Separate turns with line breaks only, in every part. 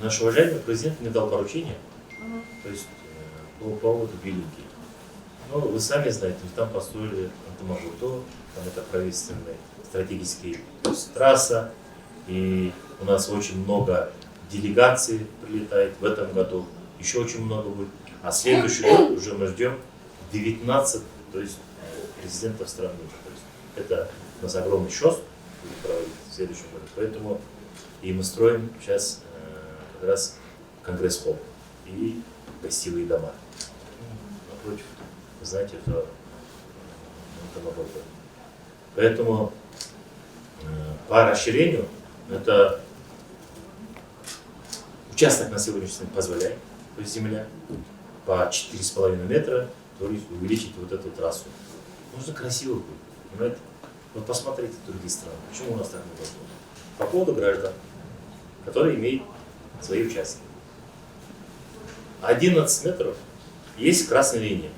наш уважаемый президент мне дал поручение, то есть по поводу Белинки. Ну, вы сами знаете, там построили Антамагурто, там это правительственный стратегический, то есть трасса, и у нас очень много делегаций прилетает в этом году, еще очень много будет. А следующий год уже мы ждем 19, то есть президентов страны. То есть это у нас огромный шост будет проводить в следующем году. Поэтому и мы строим сейчас как раз конгресс-холл и гостевые дома. Напротив, вы знаете, это Антамагурто. Поэтому по расширению это участок на сегодняшний день позволяет, то есть земля, по 4,5 метра, то есть увеличить вот эту трассу. Нужно красиво будет, понимаете? Вот посмотрите другие страны, почему у нас так не должно быть. По поводу граждан, которые имеют свои участки. 11 метров есть красная линия,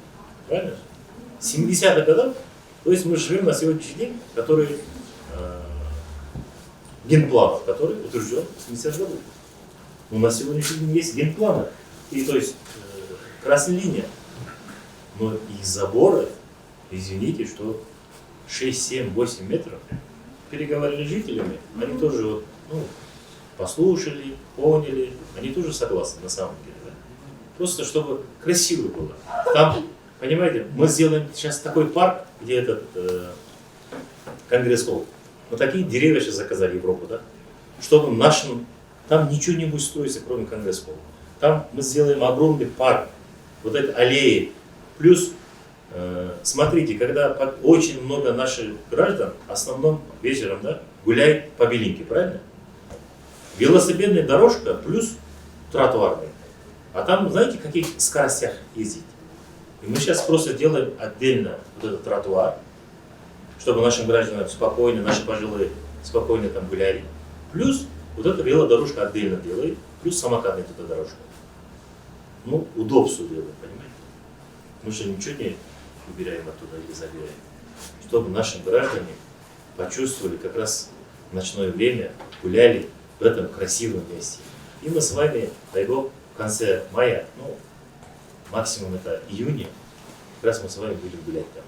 правильно? 70-х годов, то есть мы живем на сегодняшний день, который генплан, который утвержден в 70-х годах. Но на сегодняшний день есть генпланы, и то есть красная линия. Но и заборы, извините, что 6, 7, 8 метров, переговорили с жителями, они тоже вот, послушали, поняли, они тоже согласны на самом деле. Да? Просто чтобы красиво было. Там, понимаете, мы сделаем сейчас такой парк, где этот конгресс-холл. Мы такие деревья сейчас заказали Европу, да? Чтобы нашим, там ничего не будет строиться, кроме конгресс-холла. Там мы сделаем огромный парк, вот эти аллеи. Плюс, смотрите, когда очень много наших граждан, в основном вечером, да, гуляют по Белинке, правильно? Велосипедная дорожка плюс тротуарная. А там, знаете, в каких скоростях ездить? И мы сейчас просто делаем отдельно вот этот тротуар, чтобы нашим гражданам спокойно, наши пожилые спокойно там гуляли. Плюс вот эта велодорожка отдельно делает, плюс самокатная эта дорожка. Ну, удобство делаем, понимаете? Мы же ничего не убираем оттуда или забираем. Чтобы наши граждане почувствовали как раз в ночное время, гуляли в этом красивом месте. И мы с вами, дай Бог, в конце мая, максимум это июня, как раз мы с вами будем гулять там.